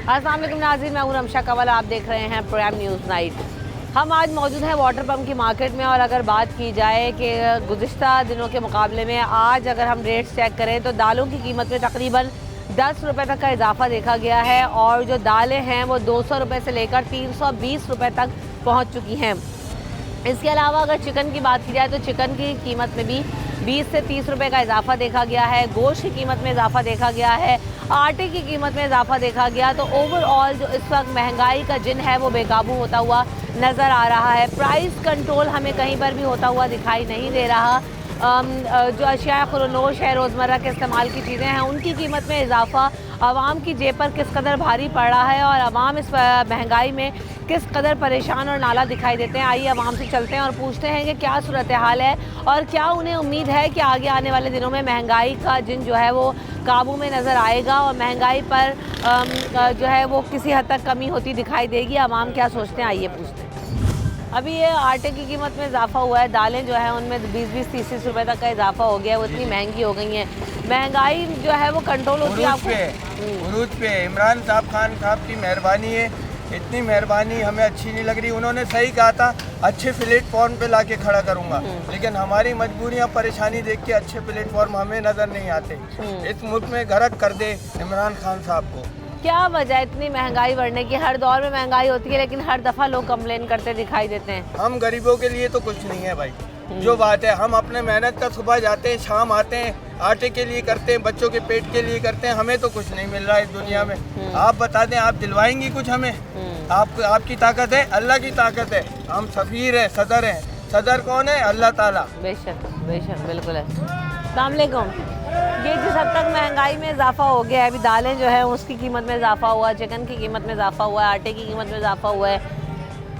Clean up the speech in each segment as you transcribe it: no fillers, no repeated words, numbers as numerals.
अस्सलाम वालेकुम नाज़रीन, मैं हूं रमशा कंवल। आप देख रहे हैं प्राइम न्यूज़ नाइट। हम आज मौजूद हैं वाटर पम्प की मार्केट में और अगर बात की जाए कि गुज़िश्ता दिनों के मुकाबले में आज अगर हम रेट्स चेक करें तो दालों की कीमत में तकरीबन 10 रुपये तक का इजाफा देखा गया है और जो दालें हैं वो 200 रुपये से लेकर 320 रुपये तक पहुँच चुकी हैं। इसके अलावा अगर चिकन की बात की जाए तो चिकन की कीमत में भी 20 से 30 रुपये का इजाफा देखा गया है। गोश्त की कीमत में इजाफा देखा गया है। आटे की कीमत में इजाफा देखा गया। तो ओवरऑल जो इस वक्त महंगाई का जिन है वो बेकाबू होता हुआ नज़र आ रहा है। प्राइस कंट्रोल हमें कहीं पर भी होता हुआ दिखाई नहीं दे रहा। जो अशिया खुरनोश है, रोज़मर्रा के इस्तेमाल की चीज़ें हैं, उनकी कीमत में इजाफा आवाम की जेब पर किस कदर भारी पड़ रहा है और आवाम इस महंगाई में किस कदर परेशान और नाला दिखाई देते हैं। आइए आवाम से चलते हैं और पूछते हैं कि क्या सूरत हाल है और क्या उन्हें उम्मीद है कि आगे आने वाले दिनों में महंगाई का जिन जो है वो काबू में नज़र आएगा और महंगाई पर जो है वो किसी हद तक कमी होती दिखाई देगी। आवाम क्या सोचते हैं, आइए पूछते हैं। अभी ये आटे की कीमत में इजाफा हुआ है। दालें जो है उनमें 20-30 रुपए तक का इजाफा हो गया है। वो इतनी महंगी हो गई हैं। महंगाई जो है वो कंट्रोल होती है आपको उरूज पे इमरान खान साहब की मेहरबानी है। इतनी मेहरबानी हमें अच्छी नहीं लग रही। उन्होंने सही कहा था अच्छे प्लेटफॉर्म पे लाके खड़ा करूंगा, लेकिन हमारी मजबूरियां परेशानी देख के अच्छे प्लेटफॉर्म हमें नजर नहीं आते। इस मुल्क में गरक कर दे इमरान खान साहब को। क्या वजह इतनी महंगाई बढ़ने की? हर दौर में महंगाई होती है लेकिन हर दफ़ा लोग कंप्लेन करते दिखाई देते हैं। हम गरीबों के लिए तो कुछ नहीं है भाई। जो बात है, हम अपने मेहनत का सुबह जाते हैं शाम आते हैं, आटे के लिए करते हैं, बच्चों के पेट के लिए करते हैं। हमें तो कुछ नहीं मिल रहा है इस दुनिया में। आप बता दें, आप दिलवाएंगी कुछ हमें? आपकी ताकत है, अल्लाह की ताकत है। हम सफीर है, सदर हैं। सदर कौन है? अल्लाह ताला। बेशक बेशक, बिल्कुल है। अस्सलाम वालेकुम। ये जिस हद तक महंगाई में इजाफा हो गया है, अभी दालें जो है उसकी कीमत में इजाफा हुआ है, चिकन की कीमत में इजाफा हुआ है, आटे की कीमत में इजाफा हुआ है,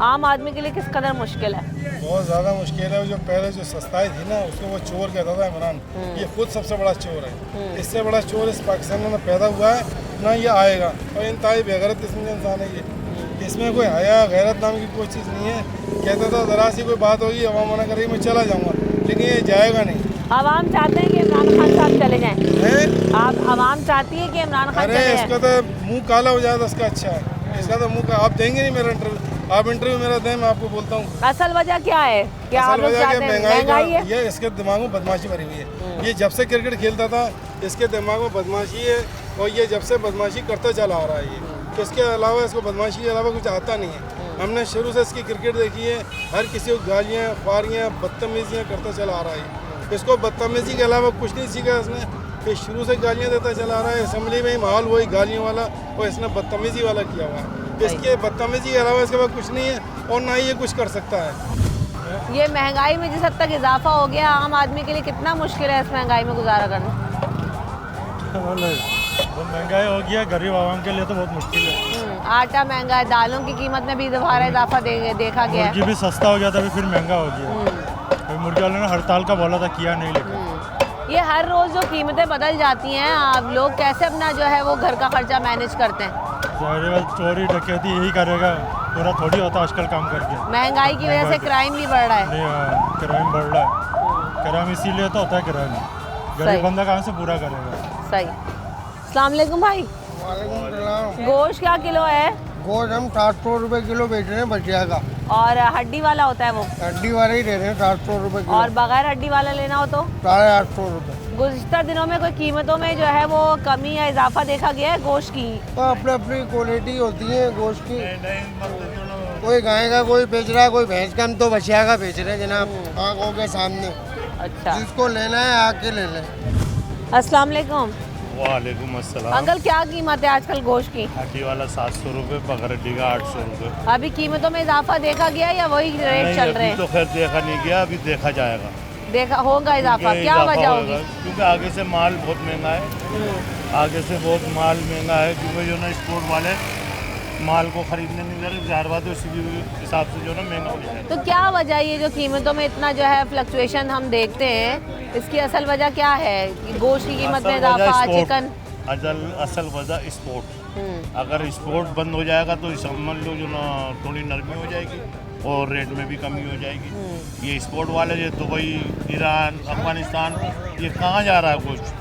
आम आदमी के लिए किस कदर मुश्किल है? बहुत ज़्यादा मुश्किल है। जो पहले जो सस्ताई थी ना, उसको वो चोर कहता था इमरान। ये खुद सबसे बड़ा चोर है। इससे बड़ा चोर इस पाकिस्तान में पैदा हुआ है ना, ये आएगा। और इंतहाई बेगैरत किस्म का इंसान है ये। इसमें कोई हया गैरत नाम की कोई चीज़ नहीं है। कहता था ज़रा सी कोई बात होगी, अवाम मना करेगी, मैं चला जाऊँगा, लेकिन ये जाएगा नहीं। आवाम चाहते हैं कि इमरान खान साहब चले जाएं। आप आवाम चाहती है कि इमरान खान चले जाएं? इसका तो मुंह काला हो जाए तो इसका अच्छा है। इसका तो मुंह का आप देंगे नहीं मेरा इंटरव्यू। आप इंटरव्यू मेरा दें, मैं आपको बोलता हूँ। असल वजह क्या है? क्या आप लोग चाहते हैं? महंगाई है। ये इसके दिमाग में बदमाशी भरी हुई है। ये जब से क्रिकेट खेलता था इसके दिमाग में बदमाशी है और ये जब से बदमाशी करता चला आ रहा है। ये इसके अलावा, इसको बदमाशी के अलावा कुछ आता नहीं है। हमने शुरू से इसकी क्रिकेट देखी है। हर किसी को गालियाँ फारियाँ बदतमीजियाँ करता चला आ रहा है। इसको बदतमीजी के अलावा कुछ नहीं सीखा इसने। ये शुरू से गालियाँ देता चला आ रहा है। असम्बली में ही माहौल वही गालियों वाला और इसने बदतमीजी वाला किया हुआ है। इसके बदतमीजी के अलावा इसके पास कुछ नहीं है और ना ही ये कुछ कर सकता है। ये महंगाई में जिस हद तक इजाफा हो गया, आम आदमी के लिए कितना मुश्किल है इस महंगाई में गुजारा करना? बहुत महंगाई हो गया, गरीब आवाम के लिए तो बहुत मुश्किल है। आटा महंगा है, दालों की कीमत में भी दोबारा इजाफा देखा गया है। मुर्गी भी सस्ता हो गया था, फिर महंगा हो गया। मुर्गी वालों ने हड़ताल का बोला था, किया नहीं। लेकिन ये हर रोज़ जो कीमतें बदल जाती हैं, आप लोग कैसे अपना जो है वो घर का खर्चा मैनेज करते हैं? चोरी डकैती यही करेगा, पूरा थोड़ी होता आजकल काम करके। महंगाई की वजह से क्राइम भी बढ़ रहा है। नहीं, क्राइम बढ़ रहा है। क्राइम इसीलिए तो होता है क्राइम। गरीब बंदा कहाँ से पूरा करेगा? सही। अस्सलाम वालेकुम भाई। गोश्त क्या किलो है? गोश्त हम 700 रुपये किलो बेच रहे हैं बचिया का। और हड्डी वाला होता है वो? हड्डी वाले ही दे रहे हैं 700 रुपये किलो। और बगैर हड्डी वाला लेना हो तो 850 रुपये। गुज़िश्ता दिनों में कोई कीमतों में जो है वो कमी या इजाफा देखा गया है गोश्त की? तो अपनी अपनी क्वालिटी होती है गोश्त की। कोई गाय का कोई बेच रहा है, कोई भैंस का। हम तो बचिया का बेच रहे हैं जनाब, आँखों के सामने। अच्छा, जिसको लेना है आके ले लें। अस्सलाम वालेकुम। वालेकुम अस्सलाम। अंकल क्या कीमत है आजकल गोश्त की? हड्डी वाला 700 रुपये, बगैर हड्डी का 800 रुपये। अभी कीमतों में इजाफा देखा गया या वही रेट चल रहे हैं? तो खैर देखा नहीं गया, अभी देखा जाएगा। देखा होगा इजाफा? क्या वजह होगी? क्योंकि आगे से माल बहुत महंगा है। आगे से बहुत माल महंगा है, क्योंकि जो ना स्टोर वाले माल को खरीदने नहीं दे रहे। ज़ाहिर बात है, उसी हिसाब से जो ना महंगा हो जाए। तो क्या वजह ये जो कीमतों में इतना जो है फ्लक्चुएशन हम देखते हैं, इसकी असल वजह क्या है? गोश्त की कीमत में इजाफा, चिकन? असल वजह स्पोर्ट। अगर स्पोर्ट बंद हो जाएगा तो समझ लो जो ना थोड़ी नरमी हो जाएगी और रेट में भी कमी हो जाएगी। ये स्पोर्ट वाले जो दुबई, ईरान, अफगानिस्तान, ये कहाँ जा रहा है गोश्त?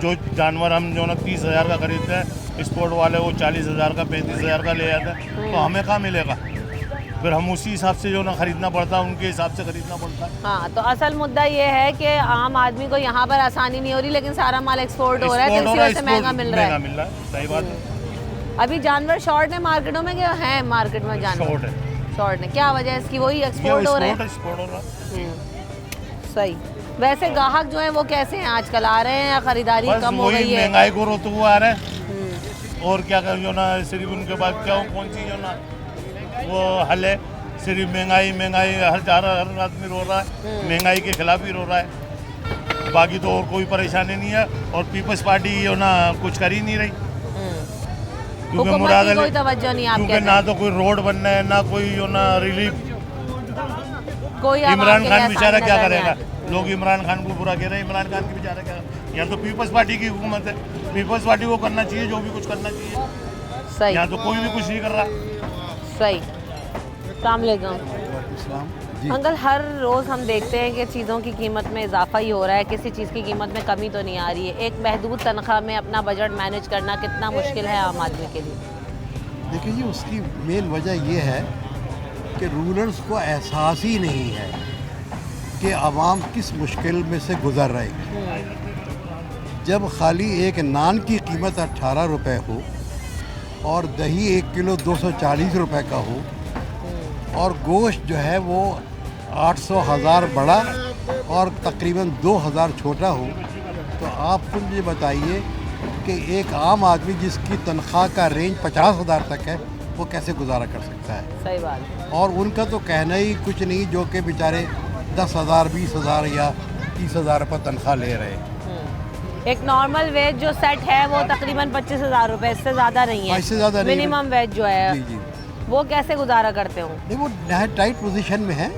जो जानवर हम जो ना 30,000 का खरीदते हैं स्पोर्ट वाले वो 40,000 का 35,000 का ले जाता है, तो हमें कहाँ मिलेगा? फिर हम उसी हिसाब से जो ना खरीदना पड़ता है, उनके हिसाब से खरीदना पड़ता है। हाँ, तो असल मुद्दा ये है कि आम आदमी को यहाँ पर आसानी नहीं हो रही, लेकिन सारा माल एक्सपोर्ट हो रहा है, तो इसी वजह से महंगा मिल रहा है। सही बात है। अभी जानवर शॉर्ट है मार्केटों में, क्या है मार्केट में जानवर शॉर्ट है, शॉर्ट है? क्या वजह है इसकी? वही एक्सपोर्ट हो रहे हैं। एक्सपोर्ट हो रहा है। सही। वैसे ग्राहक जो है वो कैसे हैं आजकल, आ रहे हैं या खरीदारी बस कम हो गई है? महंगाई को रोते हुए आ रहे हैं, और क्या कर जो ना सिर्फ उनके बाद क्या कौन सी जो ना वो हल है, सिर्फ महंगाई महंगाई, हर आदमी रो रहा है, महंगाई के खिलाफ ही रो रहा है, बाकी तो और कोई परेशानी नहीं है। और पीपल्स पार्टी जो ना कुछ कर ही नहीं रही, क्योंकि हुकूमत की कोई तवज्जो नहीं, आप क्योंकि कहते ना हैं। तो कोई रोड बनना है, ना कोई जो ना रिलीफ। कोई आवाम इमरान के खान लिए बेचारा आसानी क्या नजर नहीं करेगा? आती। लोग इमरान खान को बुरा कह रहे हैं, इमरान खान की बेचारा क्या? यहाँ तो पीपल्स पार्टी की हुकूमत है, पीपल्स पार्टी को करना चाहिए जो भी कुछ करना चाहिए। सही। यहाँ तो कोई भी कुछ नहीं कर रहा। सही। अस्सलाम वालेकुम। अंकल, हर रोज़ हम देखते हैं कि चीज़ों की कीमत में इजाफा ही हो रहा है, किसी चीज़ की कीमत में कमी तो नहीं आ रही है। एक महदूद तनख्वाह में अपना बजट मैनेज करना कितना मुश्किल है आम आदमी के लिए? देखिए जी, उसकी मेन वजह ये है कि रूलर्स को एहसास ही नहीं है कि आवाम किस मुश्किल में से गुज़र रहे हैं। जब खाली एक नान की कीमत 18 रुपए हो और दही 1 किलो 240 रुपए का हो और गोश्त जो है वो 800,000 बड़ा और तकरीबन 2,000 छोटा हो, तो आप खुद मुझे बताइए कि एक आम आदमी जिसकी तनख्वाह का रेंज 50,000 तक है, वो कैसे गुजारा कर सकता है? सही बात है। और उनका तो कहना ही कुछ नहीं, जो कि बेचारे 10,000 20,000 या 30,000 रुपये तनख्वाह ले रहे हैं। एक नॉर्मल वेज जो सेट है वो तकरीबन 25,000 रुपए, इससे ज़्यादा नहीं है। इससे ज़्यादा नहीं है। मिनिमम वेज जो है जी जी, वो कैसे गुजारा करते हो? नहीं वो नहायत टाइट पोजीशन में है,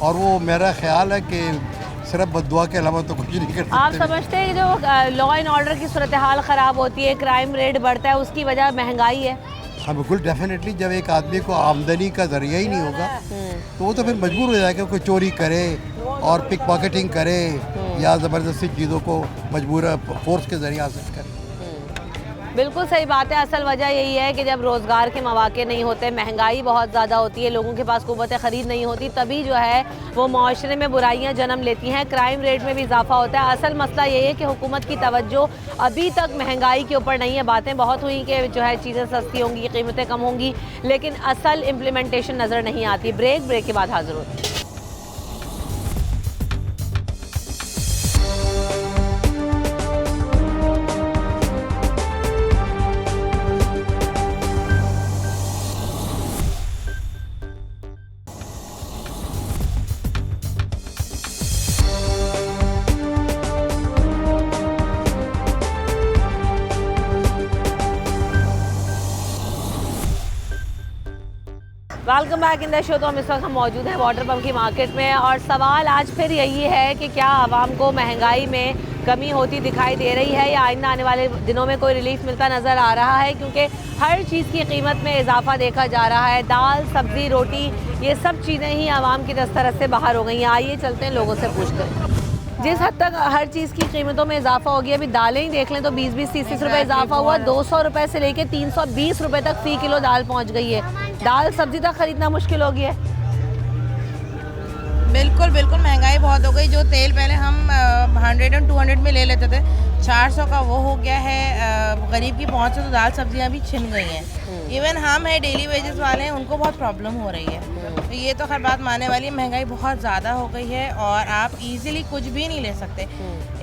और वो मेरा ख्याल है कि सिर्फ बद्दुआ के अलावा तो कुछ नहीं कर सकते। आप समझते हैं कि जो लॉ एंड ऑर्डर की सूरत हाल ख़राब होती है, क्राइम रेट बढ़ता है, उसकी वजह महंगाई है? हाँ बिल्कुल, डेफिनेटली। जब एक आदमी को आमदनी का जरिया ही नहीं होगा तो वो तो फिर मजबूर हो जाएगा कोई चोरी करे और पिक पॉकेटिंग करे या ज़बरदस्ती चीज़ों को मजबूर फोर्स के जरिए हासिल करे। बिल्कुल सही बात है। असल वजह यही है कि जब रोज़गार के मौके नहीं होते, महंगाई बहुत ज़्यादा होती है, लोगों के पास क़ुव्वत ख़रीद नहीं होती, तभी जो है वो माशरे में बुराइयां जन्म लेती हैं, क्राइम रेट में भी इजाफा होता है। असल मसला यही है कि हुकूमत की तवज्जो अभी तक महंगाई के ऊपर नहीं है। बातें बहुत हुई कि जो है चीज़ें सस्ती होंगी, कीमतें कम होंगी, लेकिन असल इम्प्लीमेंटेशन नज़र नहीं आती। ब्रेक के बाद हाजिर होती है। Welcome back in the show. तो हम इस वक्त मौजूद हैं वाटर पम्प की मार्केट में, और सवाल आज फिर यही है कि क्या आवाम को महंगाई में कमी होती दिखाई दे रही है या आइंदा आने वाले दिनों में कोई रिलीफ मिलता नज़र आ रहा है, क्योंकि हर चीज़ की कीमत में इजाफा देखा जा रहा है। दाल, सब्ज़ी, रोटी, ये सब चीज़ें ही आवाम की दस्तरस से बाहर हो गई हैं। आइए चलते हैं लोगों से पूछकर। जिस हद तक हर चीज़ की कीमतों में इजाफा हो गया, अभी दालें ही देख लें तो 20-30 रुपए इजाफा हुआ, 200 रुपए से लेके 320 रुपए तक फ़ी किलो दाल पहुंच गई है। दाल सब्जी तक खरीदना मुश्किल हो गया है। बिल्कुल बिल्कुल, महंगाई बहुत हो गई। जो तेल पहले हम 100 और 200 में ले लेते थे, 400 का वो हो गया है। गरीब की पहुंच से तो दाल सब्जियां भी छिन गई हैं। इवन हम हैं डेली वेजेस वाले हैं, उनको बहुत प्रॉब्लम हो रही है। तो ये तो हर बात मानने वाली है, महंगाई बहुत ज़्यादा हो गई है और आप इजीली कुछ भी नहीं ले सकते।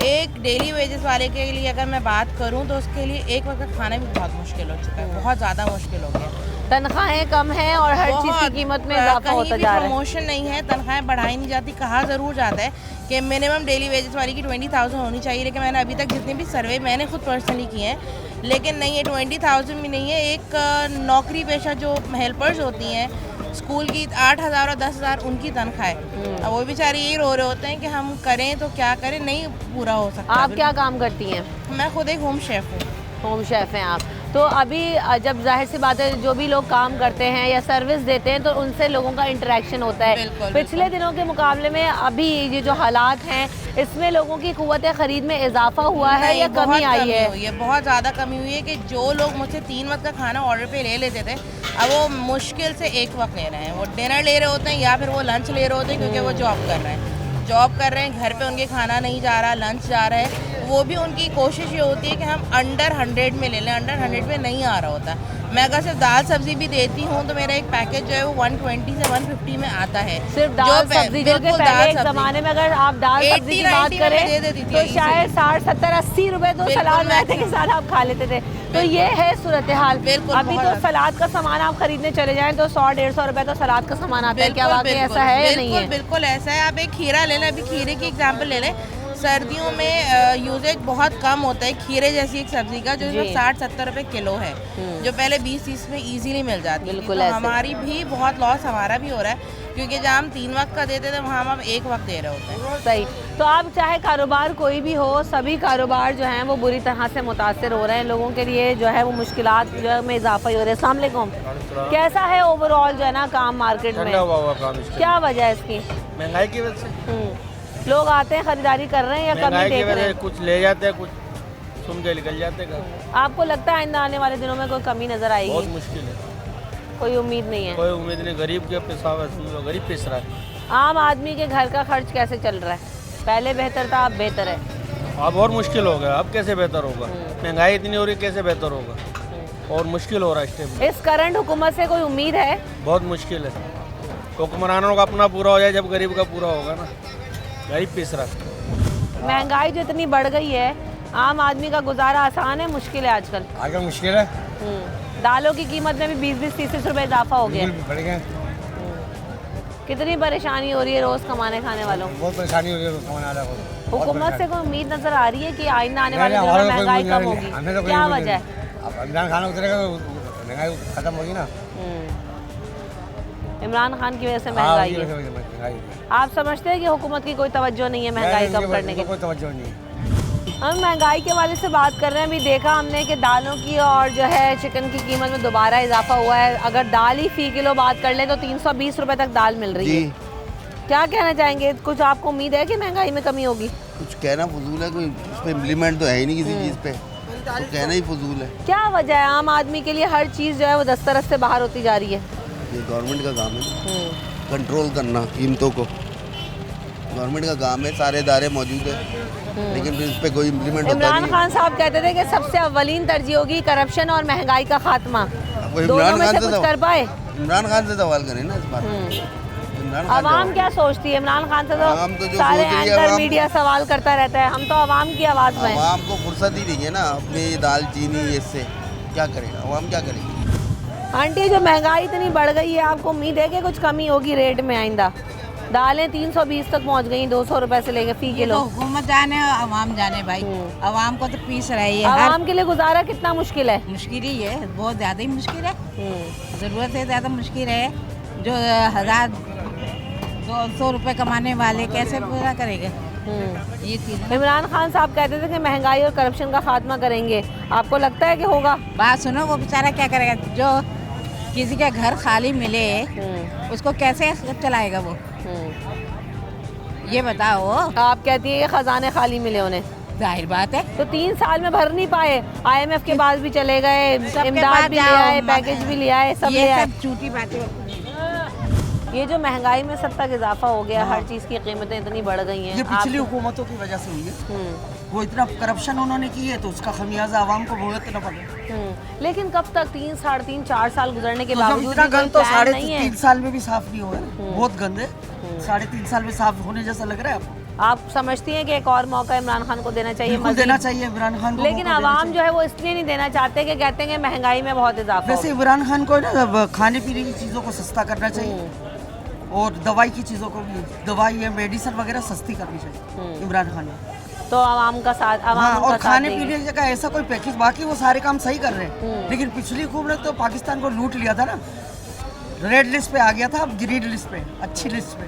एक डेली वेजेस वाले के लिए अगर मैं बात करूं तो उसके लिए एक वक्त खाना भी बहुत मुश्किल हो चुका है, बहुत ज़्यादा मुश्किल हो गया। तनख्वाहें कम हैं और हर चीज़ की कीमत में इजाफा होता जा रहा है। प्रमोशन नहीं है, तनख्वाहें बढ़ाई नहीं जाती। कहा ज़रूर जाता है कि मिनिमम डेली वेजेस वाली की 20,000 होनी चाहिए, लेकिन मैंने अभी तक जितने भी सर्वे मैंने खुद पर्सनली किए हैं, लेकिन नहीं, ये 20,000 भी नहीं है। एक नौकरी पेशा जो हेल्पर्स होती हैं स्कूल की, 8,000 और 10,000 उनकी तनख्वाह, अब वो बेचारे यही रो रहे होते हैं कि हम करें तो क्या करें, नहीं पूरा हो सकता। आप क्या काम करती हैं? मैं खुद एक होम शेफ़ हूँ। होम शेफ़ हैं आप। तो अभी जब जाहिर सी बात है जो भी लोग काम करते हैं या सर्विस देते हैं तो उनसे लोगों का इंटरेक्शन होता है। बिल्कुल, पिछले दिनों के मुकाबले में अभी ये जो हालात हैं इसमें लोगों की कुव्वत खरीद में इजाफा हुआ है या नहीं, कमी बहुत आई है? हुई है, बहुत ज़्यादा कमी हुई है कि जो लोग मुझसे 3 वक्त का खाना ऑर्डर पे ले लेते थे अब वो मुश्किल से 1 वक्त ले रहे हैं। वो डिनर ले रहे होते हैं या फिर वो लंच ले रहे होते हैं क्योंकि वो जॉब कर रहे हैं। जॉब कर रहे हैं, घर पे उनके खाना नहीं जा रहा, लंच जा रहा है। वो भी उनकी कोशिश ये होती है कि हम अंडर 100 में ले लें, अंडर 100 में नहीं आ रहा होता। मैं अगर सिर्फ दाल सब्जी भी देती हूँ तो मेरा एक पैकेज जो है वो 120 से 150 में आता है। सिर्फ दाल सब्जी, जो कि पहले एक ज़माने में अगर आप दाल सब्जी की बात करें तो शायद 60, 70, 80 रुपए तो सलाद रायते के साथ आप खा लेते थे। तो ये है सूरत हाल। अभी तो सलाद का सामान आप खरीदने चले जाएं तो 100-150 रुपए तो सलाद का सामान आता है। क्या वाकई ऐसा है या नहीं है? बिल्कुल ऐसा है। आप एक खीरा ले लें, अभी खीरे की एग्जांपल ले लें। सर्दियों में यूजेज बहुत कम होता है खीरे जैसी एक सब्जी का, जो 60-70 रुपए किलो है, जो पहले 20-30 में इजीली मिल जाती है। बिल्कुल तो हमारी भी बहुत लॉस हमारा भी हो रहा है क्योंकि जहाँ हम 3 वक्त का देते थे वहाँ हम 1 वक्त दे रहे होते हैं। सही। तो आप चाहे कारोबार कोई भी हो, सभी कारोबार जो हैं वो बुरी तरह से मुतासर हो रहे हैं। लोगों के लिए जो है वो मुश्किलात जो है में इजाफा ही हो रहा है। अस्सलाम वालेकुम। कैसा है ओवरऑल जो है ना काम मार्केट में? क्या वजह है इसकी? महंगाई की वजह से। लोग आते हैं खरीदारी कर रहे हैं या कमी देख रहे हैं? कुछ ले जाते हैं, कुछ सुन के निकल जाते हैं। आपको लगता है आइंदा आने वाले दिनों में कोई कमी नजर आएगी? बहुत मुश्किल है, कोई उम्मीद नहीं है? कोई उम्मीद नहीं। गरीब के गरीब पिस रहा है। आम आदमी के घर का खर्च कैसे चल रहा है? पहले बेहतर था, अब बेहतर है? अब और मुश्किल हो गया। अब कैसे बेहतर होगा? महंगाई इतनी हो रही, कैसे बेहतर होगा? और मुश्किल हो रहा है इस टाइम। इस करंट हुकूमत से कोई उम्मीद है? बहुत मुश्किल है। हुक्मरानों का अपना पूरा हो जाए, जब गरीब का पूरा होगा ना। गरीब पिस रहा है। महंगाई जो इतनी बढ़ गई है, आम आदमी का गुजारा आसान है मुश्किल है आजकल? आगे मुश्किल है। दालों की कीमत में भी 20-20, 30-30 रुपए इजाफा हो गया। बढ़ गया। कितनी परेशानी हो रही है रोज कमाने खाने वालों को? बहुत परेशानी हो रही है रोज कमाने वालों को। हुकूमत से कोई उम्मीद नजर आ रही है कि आइंदा आने वाले दिनों में महंगाई कम होगी? क्या वजह है? अब इमरान खान उतरेगा तो महंगाई खत्म होगी ना। इमरान खान की वजह से महंगाई है। आप समझते हैं कि हुकूमत की कोई तवज्जो नहीं है महंगाई कम करने की? कोई तवज्जो नहीं। हम महंगाई के वाले से बात कर रहे हैं। अभी देखा हमने कि दालों की और जो है चिकन की कीमत में दोबारा इजाफा हुआ है। अगर दाल ही फी किलो बात कर ले तो 320 रुपए तक दाल मिल रही है। क्या कहना चाहेंगे? कुछ आपको उम्मीद है कि महंगाई में कमी होगी? कुछ कहना फजूल है, कोई उस पर इम्प्लीमेंट तो है ही नहीं किसी चीज़ पे, तो कहना ही फजूल है। क्या वजह है आम आदमी के लिए हर चीज़ जो है वो दस्तरस से बाहर होती जा रही है? ये गवर्नमेंट का काम है कंट्रोल करना कीमतों को। गवर्नमेंट का काम है, सारे इदारे मौजूद है, लेकिन फिर इस पर कोई इम्प्लीमेंट होता इमरान नहीं खान साहब कहते थे कि सबसे अव्वलीन तरजीह होगी करप्शन और महंगाई का खात्मा। है। दोनों में से कुछ कर पाए? इमरान खान से सवाल करें ना इस बात पे। इमरान खान अवाम क्या सोचती है? इमरान खान से आवाम तो तो जो सारे सोच रही है, एंकर आवाम- मीडिया सवाल करता रहता है। हम तो अवाम की आवाज़ में हैं। आवाम को फुर्सत ही नहीं है ना अपनी दाल चीनी इससे, क्या करेगा आवाम, क्या करेगी? आंटी जो महंगाई इतनी बढ़ गई है, आपको उम्मीद है कि कुछ कमी होगी रेट में आइंदा? दालें 320 तक पहुंच गई, 200 रुपए से लेके फी किलो। तो हुकूमत जाने अवाम जाने भाई, अवाम को तो पीस रही है। आवाम के लिए गुजारा कितना मुश्किल है? मुश्किल ही है, बहुत ज़्यादा ही मुश्किल है। ज़रूरत से ज़्यादा मुश्किल है। जो 1000-200 रुपए कमाने वाले कैसे पूरा करेंगे ये चीज़? इमरान खान साहब कहते थे कि महंगाई और करप्शन का खात्मा करेंगे। आपको लगता है कि होगा? बात सुनो, वो बेचारा क्या करेगा? जो किसी का घर खाली मिले उसको कैसे चलाएगा वो? ये बताओ। आप कहती है कि खजाने खाली मिले उन्हें, जाहिर बात है। तो 3 साल में भर नहीं पाए। IMF के पास भी चले गए, इमदाद भी ले आए, पैकेज भी ले आए, सब ले ये आए। सब झूठी बातें। ये जो महंगाई में सब तक इजाफा हो गया, हर चीज़ की कीमतें इतनी बढ़ गई हैं। ये पिछली हुकूमतों की वजह से हुई है। वो इतना करप्शन उन्होंने की है तो उसका खमियाजा आवाम को भुगतना पड़ेगा। लेकिन कब तक 3, 3.5, 4 साल गुजरने के तो बावजूद इतना भी कोई गंद तो प्लान नहीं है? 3.5 साल में भी साफ नहीं हुआ है। बहुत गंद है। 3.5 साल में साफ होने जैसा लग रहा है आपको? आप समझती हैं कि एक और मौका इमरान खान को देना चाहिए? बिल्कुल देना चाहिए इमरान खान को। लेकिन आवाम जो है वो इसलिए नहीं देना चाहते कि कहते हैं कि महंगाई में बहुत इजाफा वैसे इमरान खान को ना खाने पीने की चीज़ों को सस्ता करना चाहिए और दवाई की चीज़ों को भी, दवाई या मेडिसिन वगैरह सस्ती करनी चाहिए इमरान खान को। तो आवाम का साथ, आवाम और का खाने साथ पीने का ऐसा कोई पैकेज, बाकी वो सारे काम सही कर रहे हैं। लेकिन पिछली हुकूमत तो पाकिस्तान को लूट लिया था ना, रेड लिस्ट पे आ गया था, अब ग्रीन लिस्ट पे, अच्छी लिस्ट पे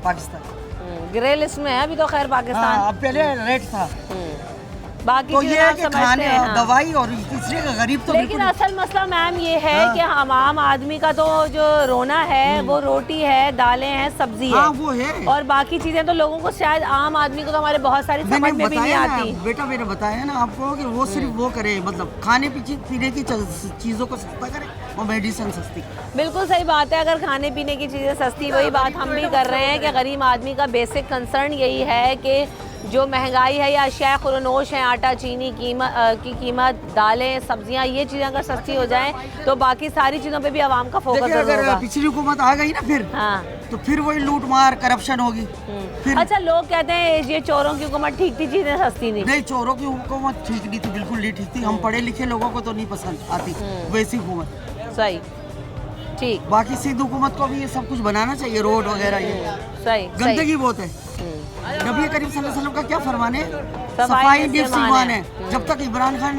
पाकिस्तान। ग्रे लिस्ट में है अभी तो खैर पाकिस्तान। अब पहले रेड था। बाकी तो चीज़ें ये है आप कि समझते खाने हैं, हाँ। दवाई और इसलिए गरीब तो लेकिन बिल्कुल असल मसला मैम ये है हाँ। कि हम आम आदमी का तो जो रोना है वो रोटी है, दालें हैं, सब्जी हाँ, है, वो है। और बाकी चीजें तो लोगों को शायद आम आदमी को तो हमारे बहुत सारी समझ में भी नहीं बताया ना, आती। बेटा मैंने बताया ना आपको कि वो सिर्फ वो करे, मतलब खाने पीने की चीज़ों को सस्ता करे और मेडिसिन सस्ती। बिल्कुल सही बात है, अगर खाने पीने की चीज़ें सस्ती, वही बात हम भी कर रहे हैं कि गरीब आदमी का बेसिक कंसर्न यही है कि जो महंगाई है या अशिया खुरनोश है, आटा चीनी की कीमत, दालें, सब्जियां, ये चीज़ें अगर सस्ती हो जाएं तो बाकी सारी चीज़ों पे भी आवाम का फोकस देखिए, जरूर अगर होगा। पिछली हुकूमत आ गई ना फिर हाँ। तो फिर वही लूट मार करप्शन होगी। फिर अच्छा, लोग कहते हैं ये चोरों की हुकूमत ठीक थी, चीज़ें सस्ती नहीं। नहीं, चोरों की हुकूमत ठीक नहीं थी, बिल्कुल नहीं ठीक थी। हम पढ़े लिखे लोगों को तो नहीं पसंद आती वैसी हुकूमत। सही, ठीक, बाकी सिंध हुकूमत को भी ये सब कुछ बनाना चाहिए, रोड वगैरह। ये सही, गंदगी बहुत है। नबी करीम सल्लल्लाहु अलैहि वसल्लम का क्या फरमान है? सफाई सफाई निस्फ़ निस्फ़ ईमान ईमान है। है। जब तक इमरान खान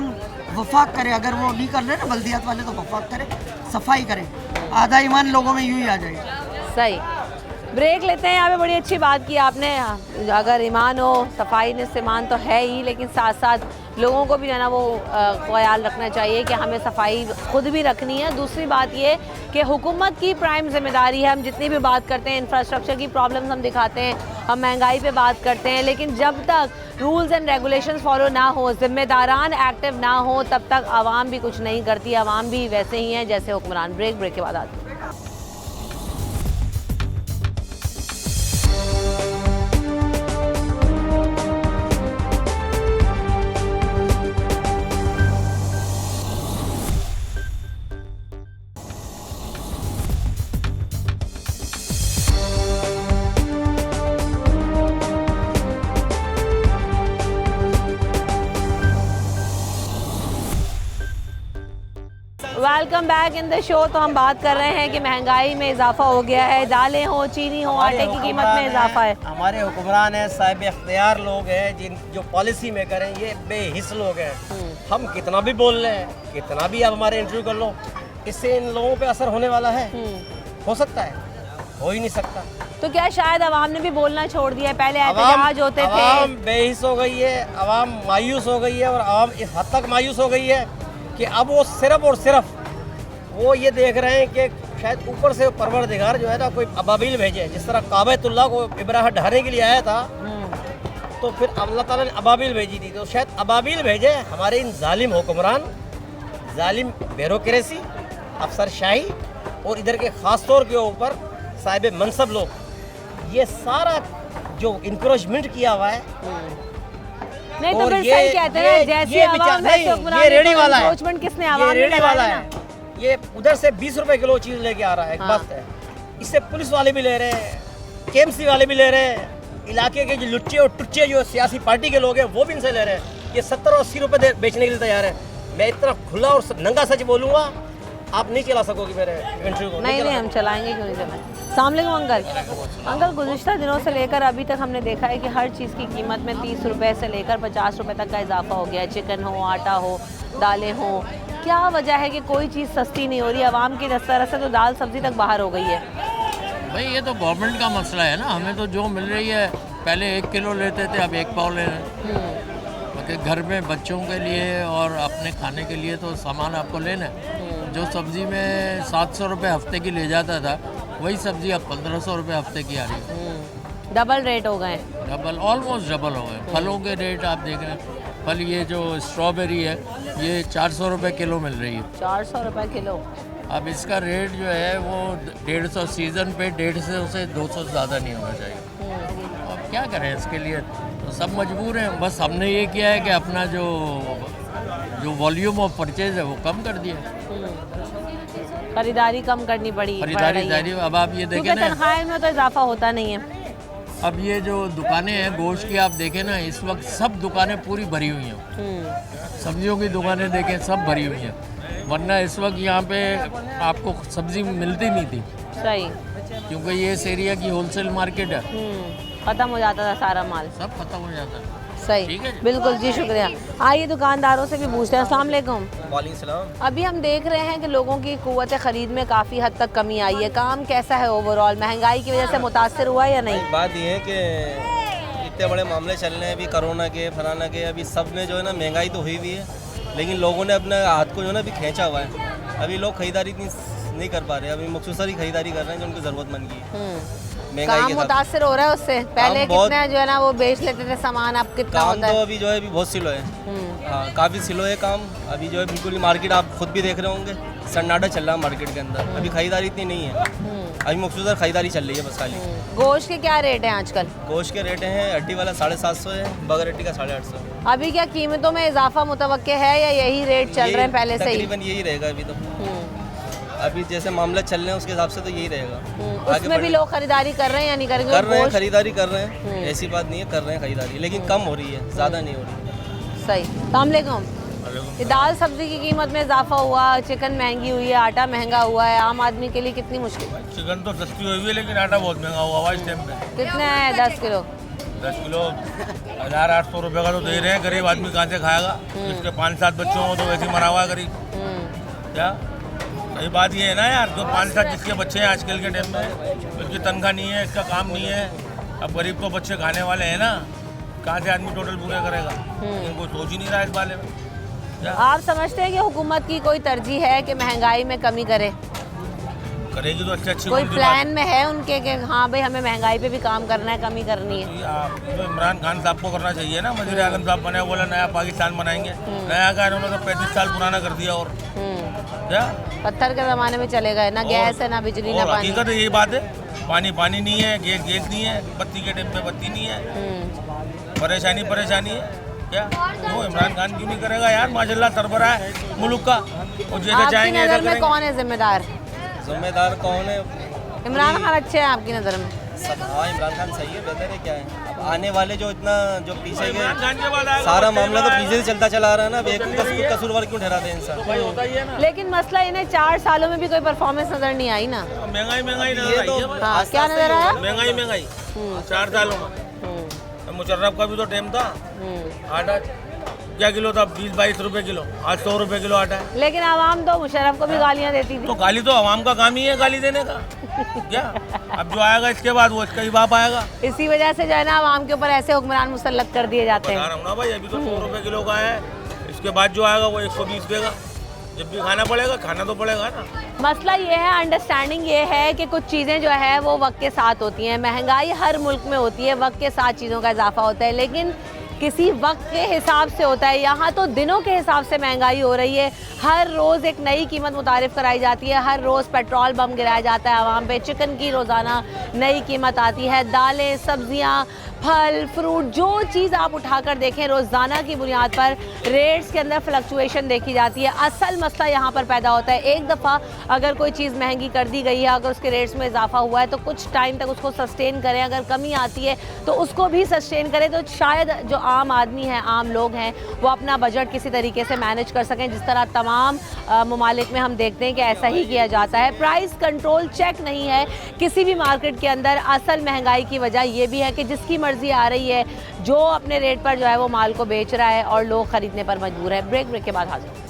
वफाक करे, अगर वो नहीं कर रहे ना बल्दियात वाले, तो वफाक करे, सफाई करे, आधा ईमान लोगों में यूं ही आ जाएगा। सही। ब्रेक लेते हैं, यहाँ पे बड़ी अच्छी बात की आपने। अगर ईमान हो, सफाई निस्फ़ ईमान तो है ही, लेकिन साथ साथ लोगों को भी जो है ना वो ख्याल रखना चाहिए कि हमें सफाई खुद भी रखनी है। दूसरी बात ये कि हुकूमत की प्राइम जिम्मेदारी है, हम जितनी भी बात करते हैं, इंफ्रास्ट्रक्चर की प्रॉब्लम्स हम दिखाते हैं, हम महंगाई पे बात करते हैं, लेकिन जब तक रूल्स एंड रेगुलेशंस फॉलो ना हो, जिम्मेदारान एक्टिव ना हो, तब तक आवाम भी कुछ नहीं करती। आवाम भी वैसे ही हैं जैसे हुक्मरान। ब्रेक के बाद आते हैं। Welcome back in the show. तो हम बात कर रहे हैं कि महंगाई में इजाफा हो गया है, दालें हो, चीनी हो, आटे की कीमत में इजाफा है। हमारे हुक्मरान हैं, साहिब इख्तियार लोग हैं, जिन जो पॉलिसी मेकर हैं, ये बेहिस लोग हैं। हम कितना भी बोल रहे हैं, कितना भी आप हमारे इंटरव्यू कर लो, इससे इन लोगों पे असर होने वाला है? हो सकता है? हो ही नहीं सकता। तो क्या शायद आवाम ने भी बोलना छोड़ दिया है? पहले एहतजाज होते थे। आवाम बेहिस हो गई है, आवाम मायूस हो गई है, और आवाम इस हद तक मायूस हो गई है कि अब वो सिर्फ और सिर्फ वो ये देख रहे हैं कि शायद ऊपर से परवरदिगार जो है ना कोई अबाबिल भेजे। जिस तरह काबतुल्लाह को इब्राहिम ढाने के लिए आया था, तो फिर अल्लाह ताला ने अबाबिल भेजी थी, तो शायद अबाबिल भेजे हमारे इन जालिम हुक्मरान, जालिम ब्यूरोक्रेसी, अफसरशाही, और इधर के ख़ास तौर के ऊपर साहिब मनसब लोग, ये सारा जो इंक्रोचमेंट किया हुआ है। नहीं तो फिर सही कहते हैं, जैसे आवाम वैसे हुक्मरान। ये रेडी वाला है, इंक्रोचमेंट किसने? आवाम ने रेडी वाला लगाया है। ना। ये उधर से 20 रुपए किलो चीज़ लेके आ रहा है, एक हाँ। बस है। इससे पुलिस वाले भी ले रहे हैं, केएमसी वाले भी ले रहे हैं, इलाके के जो लुच्चे और टुच्चे जो सियासी पार्टी के लोग हैं वो भी इनसे ले रहे हैं। ये 70 और 80 रुपए बेचने के लिए तैयार है। मैं इतना खुला और नंगा सच बोलूँगा, आप नहीं चला सकोगे मेरे इंटरव्यू को। नहीं हम चलाएंगे, क्यों नहीं चलाएंगे। अस्सलाम वालेकुम अंकल। गुज़िश्ता दिनों से लेकर अभी तक हमने देखा है कि हर चीज़ की कीमत में 30 रुपए से लेकर 50 रुपए तक का इजाफा हो गया है। चिकन हो, आटा हो, दालें हो। क्या वजह है कि कोई चीज़ सस्ती नहीं हो रही? आवाम की दस्तरस से तो दाल सब्जी तक बाहर हो गई है। भाई ये तो गवर्नमेंट का मसला है ना। हमें तो जो मिल रही है, पहले 1 किलो लेते थे, अब 1 पाव ले रहे हैं। क्योंकि घर में बच्चों के लिए और अपने खाने के लिए तो सामान आपको लेना है। जो सब्ज़ी में 700 रुपये हफ्ते की ले जाता था, वही सब्ज़ी अब 1500 रुपये हफ्ते की आ रही है। डबल रेट हो गए। डबल, ऑलमोस्ट डबल हो गए। फलों के रेट आप देख रहे हैं, फल ये जो स्ट्रॉबेरी है ये 400 रुपये किलो मिल रही है। 400 रुपये किलो। अब इसका रेट जो है वो 150, सीज़न पे 150 से 200 ज़्यादा नहीं होना चाहिए। अब क्या करें इसके लिए, तो सब मजबूर हैं। बस हमने ये किया है कि अपना जो वॉल्यूम ऑफ परचेज है वो कम कर दिया। खरीदारी कम करनी पड़ी। खरीदारी अब आप ये देखें ना, तनख्वाह में तो इजाफा होता नहीं है। अब ये जो दुकानें हैं गोश्त की, आप देखें ना, इस वक्त सब दुकानें पूरी भरी हुई हैं। सब्जियों की दुकानें देखें सब भरी हुई हैं, वरना इस वक्त यहाँ पे आपको सब्जी मिलती नहीं थी। सही। क्योंकि ये इस एरिया की होलसेल मार्केट है। ख़त्म हो जाता था सारा माल, सब खत्म हो जाता है। सही, ठीक है, बिल्कुल जी, शुक्रिया। आइए दुकानदारों से भी पूछते हैं। अस्सलाम वालेकुम। वालेकुम सलाम। अभी हम देख रहे हैं कि लोगों की क़ुव्वत ख़रीद में काफ़ी हद तक कमी आई है। काम कैसा है ओवरऑल? महंगाई की वजह से मुतासर हुआ या नहीं? बात ये है कि इतने बड़े मामले चल रहे हैं अभी कोरोना के फलाना के, अभी सब में जो है ना महंगाई तो हुई है, लेकिन लोगों ने अपने हाथ को जो है ना अभी खींचा हुआ है। अभी लोग खरीदारी नहीं कर पा रहे, अभी मखसूस ही खरीदारी कर रहे हैं जो उनको ज़रूरतमंद की है। महंगाई काम के साथ मुतासिर हो रहा है उससे। पहले कितना जो है ना वो बेच लेते थे सामान, अब कितना काम होता तो है? अभी जो है अभी बहुत स्लो है। हाँ, काफ़ी स्लो है काम अभी जो है, बिल्कुल ही मार्केट आप खुद भी देख रहे होंगे, सन्नाटा चल रहा है मार्केट के अंदर। अभी खरीदारी इतनी नहीं है, अभी मखसूस खरीदारी चल रही है बस खाली। गोश्त के क्या रेट हैं आजकल? गोश्त के रेट हैं, हड्डी वाला 750 है, बगर हड्डी का 850। अभी क्या कीमतों में इजाफा मुतवक्के है या यही रेट चल रहे हैं पहले से ही? तकरीबन यही रहेगा अभी तो। अभी जैसे मामला चल रहे हैं उसके हिसाब से तो यही रहेगा। उसमें भी लोग खरीदारी कर रहे हैं या नहीं कर रहे? कर रहे हैं, खरीदारी कर रहे हैं, ऐसी बात नहीं है, कर रहे हैं खरीदारी, लेकिन कम हो रही है, ज़्यादा नहीं हो रही है। सही। अस्सलाम वालेकुम। ये दाल सब्जी की कीमत में इजाफा हुआ, चिकन महंगी हुई है, आटा महंगा हुआ है, आम आदमी के लिए कितनी मुश्किल? चिकन तो सस्ती हुई है लेकिन आटा बहुत महंगा हुआ हुआ इस टाइम पे। कितना है 10 किलो? 10 किलो 1800 रुपये का तो दे रहे हैं। गरीब आदमी कहाँ से खाएगा? जिसके 5-7 बच्चों हो तो वैसे मरा हुआ है गरीब। क्या सही बात ये है ना यार, जो 5-7 जिसके बच्चे हैं आजकल के टाइम में, उसकी तनख्वाह नहीं है, इसका काम नहीं है, अब गरीब तो बच्चे खाने वाले हैं ना, कहाँ से आदमी टोटल पूरे करेगा? इनको सोच ही नहीं रहा इस बारे में। आप समझते हैं कि हुकूमत की कोई तरजीह है कि महंगाई में कमी करे? करेगी तो अच्छी कोई प्लान में है उनके कि हाँ भाई हमें महंगाई पे भी काम करना है, कमी करनी है? तो इमरान खान साहब को करना चाहिए ना, वज़ीर आज़म साहब बने, बोला नया पाकिस्तान बनाएंगे। नया क्या, उन्होंने तो 35 साल पुराना कर दिया। और क्या पत्थर के ज़माने में चले गए ना, गैस है ना बिजली ना पानी। हकीकत यही बात है, पानी नहीं है, गैस नहीं है, बत्ती के टाइम पे बत्ती नहीं है, परेशानी है। क्या वो इमरान खान क्यों नहीं करेगा यार? माशाल्लाह सरबराह है मुल्क का, और जैसे चाहेंगे नज़र में कौन है जिम्मेदार? जिम्मेदार कौन है? इमरान खान अच्छे हैं आपकी नज़र में? सब हाँ, इमरान खान सही है, बेहतर है। क्या है अब आने वाले जो इतना जो पीछे के सारा मामला तो पीछे से चलता चला रहा है ना, एक कसूरवार क्यों ठहराते हैं इंसान? लेकिन मसला इन्हें 4 सालों में भी कोई परफॉर्मेंस नजर नहीं आई ना। महंगाई ये तो हाँ, क्या नजर आया? महंगाई 4 सालों में। मुशर्रफ का भी तो टाइम था, आटा क्या किलो था? 20-22 रुपए किलो, आज 100 रुपए किलो आटा है। लेकिन आवाम तो मुशर्रफ को भी गालियां देती थी। तो गाली तो आवाम का काम ही है, गाली देने का। क्या अब जो आएगा इसके बाद वो इसका ही बाप आएगा। इसी वजह से जो है ना आवाम के ऊपर ऐसे हुक्मरान मुसल्लत कर दिए जाते हैं। बता रहा हूं ना भाई, अभी तो 100 रुपए किलो का है, इसके बाद जो आएगा वो 120 देगा। जब भी खाना पड़ेगा, खाना तो पड़ेगा ना। मसला ये है, अंडरस्टैंडिंग ये है कि कुछ चीज़ें जो है वो वक्त के साथ होती हैं। महंगाई हर मुल्क में होती है, वक्त के साथ चीज़ों का इजाफा होता है, लेकिन किसी वक्त के हिसाब से होता है। यहाँ तो दिनों के हिसाब से महंगाई हो रही है, हर रोज़ एक नई कीमत मुतारिफ कराई जाती है, हर रोज़ पेट्रोल बम गिराया जाता है आवाम पे, चिकन की रोज़ाना नई कीमत आती है, दालें, सब्जियाँ, फल, फ्रूट, जो चीज़ आप उठाकर देखें रोज़ाना की बुनियाद पर रेट्स के अंदर फ्लक्चुएशन देखी जाती है। असल मसला यहाँ पर पैदा होता है, एक दफ़ा अगर कोई चीज़ महंगी कर दी गई है, अगर उसके रेट्स में इजाफा हुआ है तो कुछ टाइम तक उसको सस्टेन करें, अगर कमी आती है तो उसको भी सस्टेन करें, तो शायद जो आम आदमी हैं, आम लोग हैं, वो अपना बजट किसी तरीके से मैनेज कर सकें, जिस तरह तमाम ममालिक में हम देखते हैं कि ऐसा ही किया जाता है। प्राइस कंट्रोल चेक नहीं है किसी भी मार्केट के अंदर। असल महंगाई की वजह ये भी है कि जिसकी मर्जी आ रही है, जो अपने रेट पर जो है वो माल को बेच रहा है और लोग खरीदने पर मजबूर है। ब्रेक के बाद हाजिर।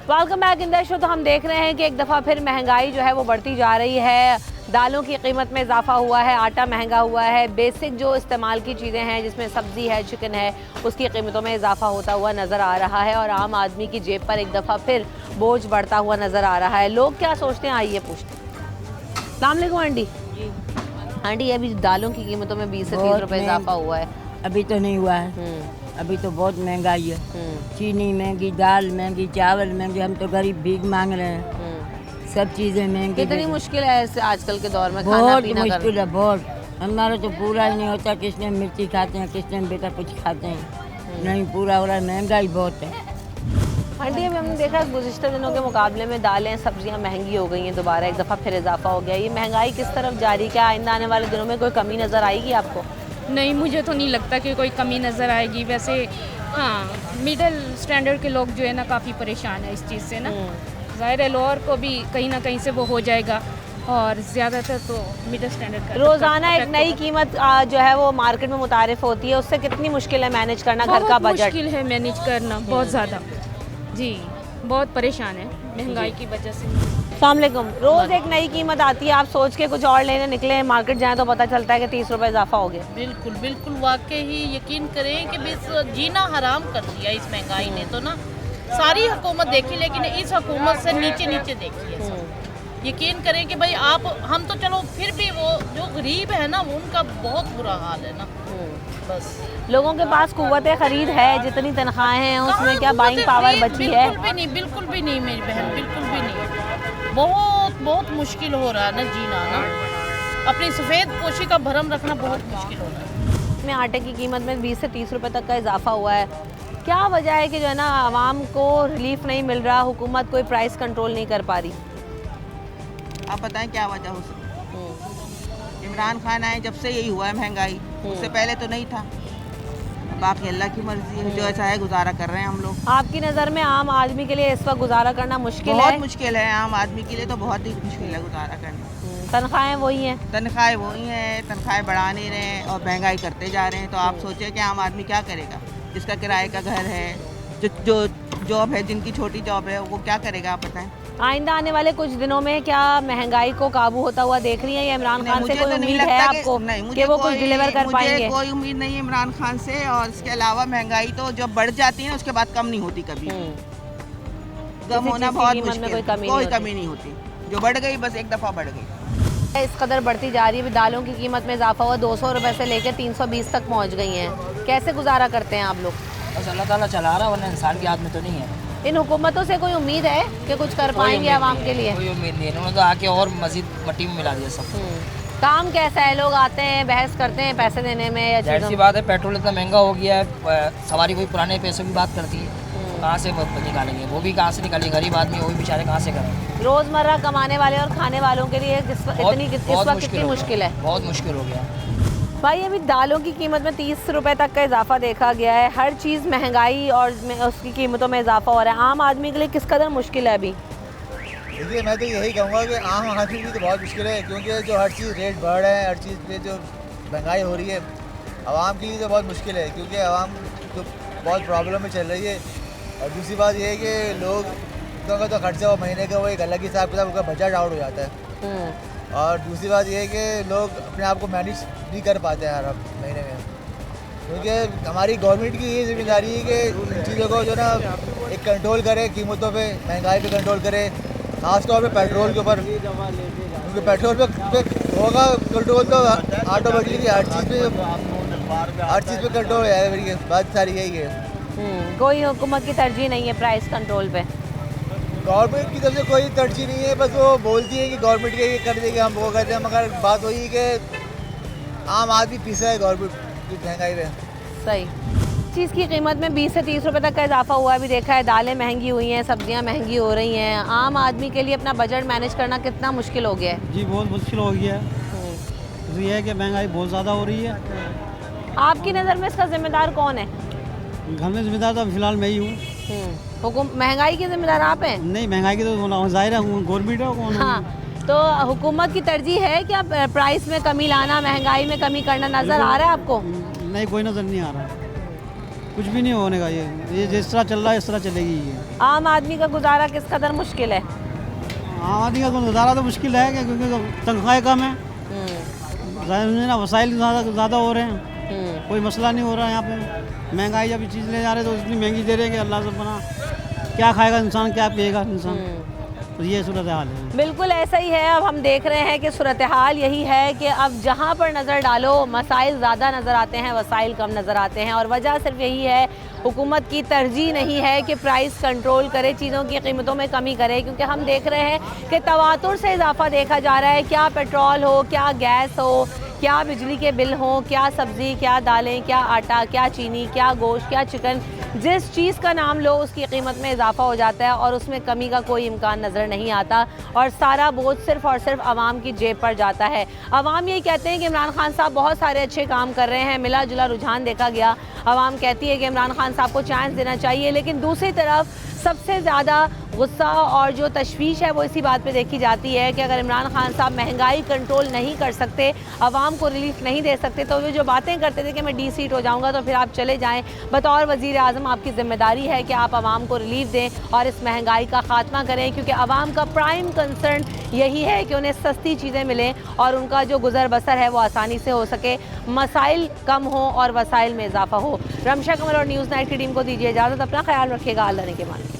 Welcome back in the show. तो हम देख रहे हैं कि एक दफ़ा फिर महंगाई जो है वो बढ़ती जा रही है। दालों की कीमत में इजाफा हुआ है, आटा महंगा हुआ है, बेसिक जो इस्तेमाल की चीज़ें हैं जिसमें सब्ज़ी है, चिकन है, उसकी कीमतों में इजाफा होता हुआ नज़र आ रहा है और आम आदमी की जेब पर एक दफ़ा फिर बोझ बढ़ता हुआ नज़र आ रहा है। लोग क्या सोचते हैं, आइए पूछते हैं। अस्सलाम वालेकुम आंटी। आंटी, अभी दालों की कीमतों में 20 से 30 रुपये इजाफा हुआ है। अभी तो नहीं हुआ है, अभी तो बहुत महंगाई है। चीनी महंगी, दाल महंगी, चावल महंगे, हम तो गरीब भीख मांग रहे हैं। सब चीज़ें महंगी। कितनी मुश्किल है आजकल के दौर में खाना बहुत पीना मुश्किल है, बहुत। हमारा तो पूरा ही नहीं होता, किसने मिर्ची खाते हैं, किसने बेटा कुछ खाते हैं, नहीं पूरा हो रहा है, महंगाई बहुत है। आंटी, अभी हमने देखा गुज़िश्ता दिनों के मुकाबले में दालें, सब्जियां महंगी हो गई हैं, दोबारा एक दफ़ा फिर इजाफा हो गया। ये महंगाई किस तरफ जारी, क्या आइंदा आने वाले दिनों में कोई कमी नज़र आएगी आपको? नहीं, मुझे तो नहीं लगता कि कोई कमी नज़र आएगी। वैसे हाँ, मिडिल स्टैंडर्ड के लोग जो है ना काफ़ी परेशान है इस चीज़ से ना। ज़ाहिर है लोअर को भी कहीं ना कहीं से वो हो जाएगा, और ज़्यादातर तो मिडिल स्टैंडर्ड का रोज़ाना एक नई कीमत जो है वो मार्केट में मुतारिफ होती है, उससे कितनी मुश्किल है मैनेज करना घर का बजट? मुश्किल है मैनेज करना, बहुत ज़्यादा जी, बहुत परेशान है महंगाई की वजह से। अस्सलाम वालेकुम। रोज़ एक नई कीमत आती है, आप सोच के कुछ और लेने निकले मार्केट जाएं तो पता चलता है कि 30 रुपए इजाफा हो गया। बिल्कुल बिल्कुल, वाकई ही यकीन करें कि बस जीना हराम कर दिया इस महंगाई ने तो ना। सारी हुकूमत देखी, लेकिन इस हुकूमत से नीचे नीचे देखी है सब। यकीन करें कि भाई आप हम तो चलो फिर भी वो जो गरीब है ना उनका बहुत बुरा हाल है ना। बस लोगों के पास कुव्वत खरीद है, जितनी तनख्वाहें हैं उसमें क्या बाइंग पावर बची है? बिल्कुल भी नहीं, बिल्कुल भी नहीं मेरी बहन, बिल्कुल भी नहीं। बहुत बहुत मुश्किल हो रहा है ना जीना ना, अपनी सफ़ेद पोशी का भरम रखना बहुत मुश्किल हो रहा है। इसमें आटे की कीमत में 20 से 30 रुपए तक का इजाफा हुआ है। क्या वजह है कि जो है ना आवाम को रिलीफ नहीं मिल रहा, हुकूमत कोई प्राइस कंट्रोल नहीं कर पा रही? आप बताएं क्या वजह हो सकती? इमरान खान आए जब से यही हुआ है महंगाई, उससे पहले तो नहीं था। बाकी अल्लाह की मर्जी है, जो ऐसा है गुजारा कर रहे हैं हम लोग। आपकी नज़र में आम आदमी के लिए इस वक्त गुजारा करना मुश्किल है? बहुत मुश्किल है, आम आदमी के लिए तो बहुत ही मुश्किल है गुजारा करना। तनख्वाहें वही हैं? तनख्वाहें वही हैं, तनख्वाहें बढ़ा नहीं रहे हैं और महंगाई करते जा रहे हैं। तो आप सोचें कि आम आदमी क्या करेगा, जिसका किराए का घर है, जो जॉब है, जिनकी छोटी जॉब है, वो क्या करेगा आप बताएं। आइंदा आने वाले कुछ दिनों में क्या महंगाई को काबू होता हुआ देख रही है या इमरान खान से कोई उम्मीद है आपको कि वो कुछ डिलीवर कर पाएंगे? कोई उम्मीद नहीं है इमरान खान से। और इसके अलावा महंगाई तो जब बढ़ जाती है ना उसके बाद कम नहीं होती कभी। कम होना बहुत मुश्किल, कोई कमी नहीं होती। जो बढ़ गई बस एक दफ़ा बढ़ गई। इस कदर बढ़ती जा रही है, दालों की कीमत में इजाफा हुआ, 200 रुपए से लेकर 320 तक पहुँच गई हैं। कैसे गुजारा करते हैं आप लोग? बस अल्लाह ताला चला रहा है, वरना इंसान के हाथ में तो नहीं है। इन हुकूमतों से कोई उम्मीद है कि कुछ कर पाएंगे आवाम के लिए? कोई उम्मीद नहीं है, उन्होंने तो आके और मजीद मट्टी में मिला दिया सब। काम कैसा है? लोग आते हैं, बहस करते हैं पैसे देने में या जाहिर सी बात है, पेट्रोल इतना महंगा हो गया है, सवारी कोई पुराने पैसों की बात करती है, कहाँ से निकालेंगे? वो भी कहाँ से निकालेंगे? गरीब आदमी वो भी बेचारे कहाँ से करें? रोज़मर्रा कमाने वाले और खाने वालों के लिए इस वक्त कितनी मुश्किल है? बहुत मुश्किल हो गया भाई। अभी दालों की कीमत में 30 रुपए तक का इजाफा देखा गया है। हर चीज़ महंगाई और उसकी कीमतों में इजाफा हो रहा है। आम आदमी के लिए किस कदर मुश्किल है अभी? देखिए, मैं तो यही कहूँगा कि आम आदमी की तो बहुत मुश्किल है, क्योंकि जो हर चीज़ रेट बढ़ रहा है, हर चीज़ पे जो महंगाई हो रही है, आवाम के लिए तो बहुत मुश्किल है, क्योंकि आवाम तो बहुत प्रॉब्लम में चल रही है। और दूसरी बात ये है कि लोग का तो खर्चा वो महीने का वो एक अलग हिसाब किताब उनका बजट आउट हो जाता है। और दूसरी बात ये है कि लोग अपने आप को मैनेज नहीं कर पाते हैं हर महीने में, क्योंकि हमारी गवर्नमेंट की ये जिम्मेदारी है कि इन चीज़ों को जो ना एक कंट्रोल करे, कीमतों पे, महंगाई पे कंट्रोल करे, खासतौर पे पेट्रोल के ऊपर। क्योंकि पेट्रोल पे होगा कंट्रोल तो ऑटोमेटिकली हर चीज़ पे कंट्रोल है। बात सारी यही है। कोई हुकूमत की तरजीह नहीं है प्राइस कंट्रोल पे? गवर्नमेंट की तरफ से कोई तरजीह नहीं है, बस वो बोलती है कि गवर्नमेंट ये कर देगी, हम वो करते हैं, मगर बात वही है कि आम आदमी पीसा है गवर्नमेंट की महंगाई में। सही चीज़ की कीमत में 20 से 30 रुपए तक का इजाफा हुआ है। अभी देखा है दालें महंगी हुई हैं, सब्जियां महंगी हो रही हैं। आम आदमी के लिए अपना बजट मैनेज करना कितना मुश्किल हो गया है? जी बहुत मुश्किल हो गया है। तो ये है कि महंगाई बहुत ज़्यादा हो रही है। आपकी नज़र में इसका जिम्मेदार कौन है? घर में जिम्मेदार तो फिलहाल मैं ही हूँ। महंगाई के जिम्मेदार आप हैं? नहीं, महंगाई की तो जाहिर है गवर्नमेंट है कौन। हाँ, तो हुकूमत की तरजीह है क्या प्राइस में कमी लाना, महंगाई में कमी करना? नज़र आ रहा है आपको? नहीं, कोई नज़र नहीं आ रहा, कुछ भी नहीं होने का। ये जिस तरह चल रहा है इस तरह चलेगी। ये आम आदमी का गुजारा किस कदर मुश्किल है? आम आदमी का गुजारा तो मुश्किल है क्योंकि तनख्वाहें कम है, वसाइल ज़्यादा हो रहे हैं, कोई मसला नहीं हो रहा है यहाँ पे। महंगाई जब चीज़ ले जा रहे हैं तो इतनी महंगी दे रहे हैं कि अल्लाह से बना क्या खाएगा इंसान, क्या पिएगा इंसान। तो ये सूरत हाल है। बिल्कुल ऐसा ही है। अब हम देख रहे हैं कि सूरत हाल यही है कि अब जहाँ पर नज़र डालो मसाइल ज़्यादा नज़र आते हैं, वसाइल कम नज़र आते हैं। और वजह सिर्फ यही है, हुकूमत की तरजीह नहीं है कि प्राइस कंट्रोल करे, चीज़ों की कीमतों में कमी करे, क्योंकि हम देख रहे हैं कि तवातुर से इजाफा देखा जा रहा है। क्या पेट्रोल हो, क्या गैस हो, क्या बिजली के बिल हों, क्या सब्ज़ी, क्या दालें, क्या आटा, क्या चीनी, क्या गोश्त, क्या चिकन, जिस चीज़ का नाम लो उसकी कीमत में इजाफा हो जाता है और उसमें कमी का कोई इम्कान नज़र नहीं आता और सारा बोझ सिर्फ और सिर्फ आवाम की जेब पर जाता है। आवाम यही कहते हैं कि इमरान खान साहब बहुत सारे अच्छे काम कर रहे हैं, मिला जुला रुझान देखा गया। आवाम कहती है कि इमरान खान साहब को चांस देना चाहिए, लेकिन दूसरी तरफ सबसे ज़्यादा गुस्सा और जो तशवीश है वो इसी बात पे देखी जाती है कि अगर इमरान खान साहब महंगाई कंट्रोल नहीं कर सकते, आवाम को रिलीफ नहीं दे सकते, तो वो जो बातें करते थे कि मैं डी-सीट हो जाऊंगा तो फिर आप चले जाएं। बतौर वज़ीर आज़म आपकी ज़िम्मेदारी है कि आप आवाम को रिलीफ दें और इस महंगाई का ख़ात्मा करें, क्योंकि आवाम का प्राइम कंसर्न यही है कि उन्हें सस्ती चीज़ें मिलें और उनका जो गुजर बसर है वो आसानी से हो सके, मसाइल कम हो और वसाइल में इजाफा हो। रमशा कमल और न्यूज़ नाइट की टीम को दीजिए इजाज़त। अपना ख्याल रखिएगा। अल्लाह ने के मान।